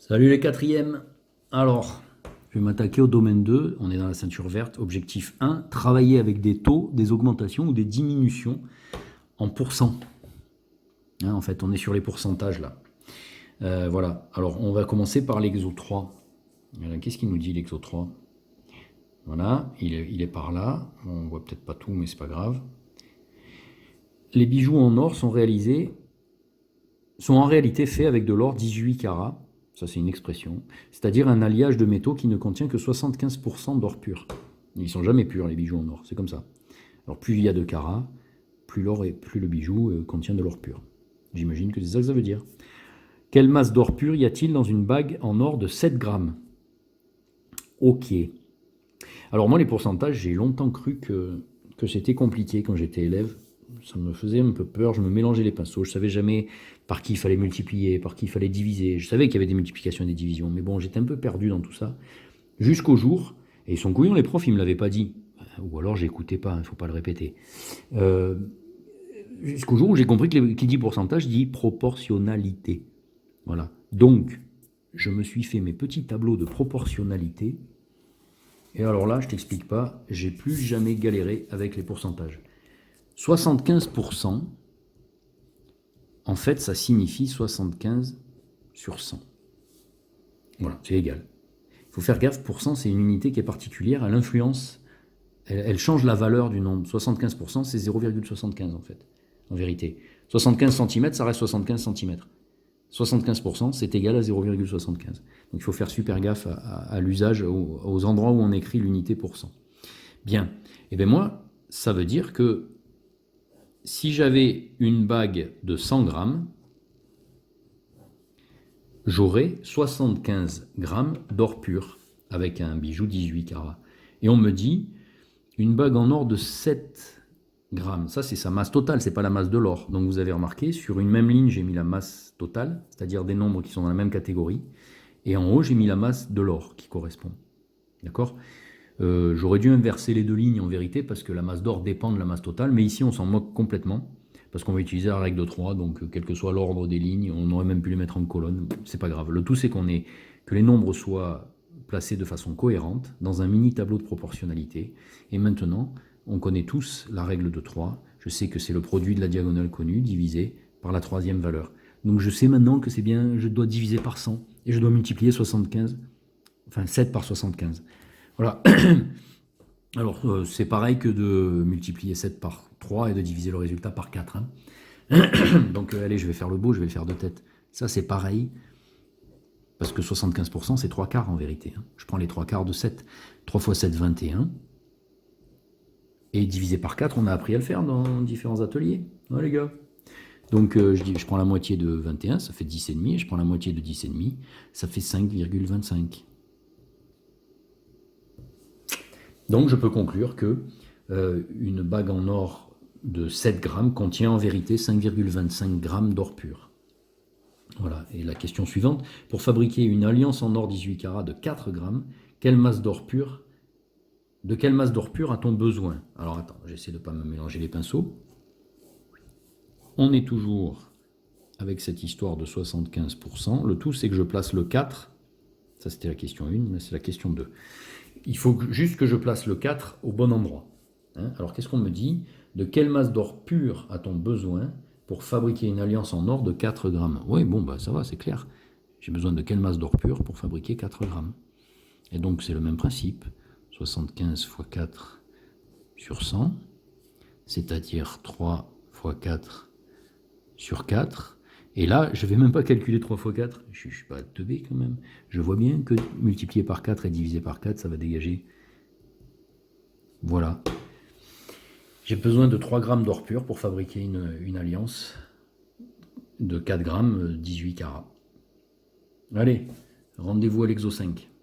Salut les quatrièmes. Alors, je vais m'attaquer au domaine 2. On est dans la ceinture verte. Objectif 1, travailler avec des taux, des augmentations ou des diminutions en pourcent. En fait, on est sur les pourcentages là. Voilà. Alors, on va commencer par l'exo 3. Qu'est-ce qu'il nous dit l'exo 3? Voilà, il est par là. On voit peut-être pas tout, mais c'est pas grave. Les bijoux en or sont en réalité faits avec de l'or 18 carats. Ça, c'est une expression. C'est-à-dire un alliage de métaux qui ne contient que 75% d'or pur. Ils ne sont jamais purs, les bijoux en or. C'est comme ça. Alors, plus il y a de carats, plus le bijou contient de l'or pur. J'imagine que c'est ça que ça veut dire. Quelle masse d'or pur y a-t-il dans une bague en or de 7 grammes? Ok. Alors, moi, les pourcentages, j'ai longtemps cru que c'était compliqué quand j'étais élève. Ça me faisait un peu peur, je me mélangeais les pinceaux, je savais jamais par qui il fallait multiplier, par qui il fallait diviser. Je savais qu'il y avait des multiplications et des divisions, mais bon, j'étais un peu perdu dans tout ça. Jusqu'au jour, et ils sont couillons les profs, ils me l'avaient pas dit. Ou alors j'écoutais pas, il ne faut pas le répéter. Jusqu'au jour où j'ai compris que qui dit pourcentage dit proportionnalité. Voilà. Donc, je me suis fait mes petits tableaux de proportionnalité. Et alors là, je t'explique pas, j'ai plus jamais galéré avec les pourcentages. 75%, en fait, ça signifie 75 sur 100. Voilà, c'est égal. Il faut faire gaffe, pourcent, c'est une unité qui est particulière, elle influence, elle change la valeur du nombre. 75%, c'est 0,75 en fait, en vérité. 75 cm, ça reste 75 cm. 75%, c'est égal à 0,75. Donc il faut faire super gaffe à l'usage, aux endroits où on écrit l'unité pourcent. Bien. Et bien moi, ça veut dire que si j'avais une bague de 100 grammes, j'aurais 75 grammes d'or pur avec un bijou 18 carats. Et on me dit, une bague en or de 7 grammes, ça c'est sa masse totale, c'est pas la masse de l'or. Donc vous avez remarqué, sur une même ligne, j'ai mis la masse totale, c'est-à-dire des nombres qui sont dans la même catégorie, et en haut, j'ai mis la masse de l'or qui correspond. D'accord? J'aurais dû inverser les deux lignes en vérité, parce que la masse d'or dépend de la masse totale, mais ici on s'en moque complètement, parce qu'on va utiliser la règle de 3, donc quel que soit l'ordre des lignes, on aurait même pu les mettre en colonne, c'est pas grave. Le tout c'est que les nombres soient placés de façon cohérente dans un mini tableau de proportionnalité. Et maintenant, on connaît tous la règle de 3. Je sais que c'est le produit de la diagonale connue divisé par la troisième valeur. Donc je sais maintenant que c'est bien, je dois diviser par 100 et je dois multiplier 7 par 75. Voilà. Alors, c'est pareil que de multiplier 7 par 3 et de diviser le résultat par 4. Hein. Donc, allez, je vais faire le beau, je vais le faire de tête. Ça, c'est pareil, parce que 75%, c'est 3 quarts en vérité. Hein. Je prends les 3 quarts de 7. 3 fois 7, 21. Et divisé par 4, on a appris à le faire dans différents ateliers. Ouais, les gars. Donc, je prends la moitié de 21, ça fait 10,5. Et je prends la moitié de 10,5, ça fait 5,25. Donc je peux conclure que une bague en or de 7 grammes contient en vérité 5,25 grammes d'or pur. Voilà, et la question suivante, pour fabriquer une alliance en or 18 carats de 4 grammes, de quelle masse d'or pur a-t-on besoin? Alors attends, j'essaie de ne pas me mélanger les pinceaux. On est toujours avec cette histoire de 75%. Le tout, c'est que je place le 4. Ça, c'était la question 1, là, c'est la question 2. Il faut juste que je place le 4 au bon endroit. Hein. Alors, qu'est-ce qu'on me dit? De quelle masse d'or pur a-t-on besoin pour fabriquer une alliance en or de 4 grammes? Oui, bon, bah, ça va, c'est clair. J'ai besoin de quelle masse d'or pur pour fabriquer 4 grammes? Et donc, c'est le même principe. 75 fois 4 sur 100, c'est-à-dire 3 fois 4 sur 4. Et là, je ne vais même pas calculer 3 fois 4. Je ne suis pas teubé quand même. Je vois bien que multiplier par 4 et diviser par 4, ça va dégager. Voilà. J'ai besoin de 3 grammes d'or pur pour fabriquer une alliance de 4 grammes 18 carats. Allez, rendez-vous à l'exo 5.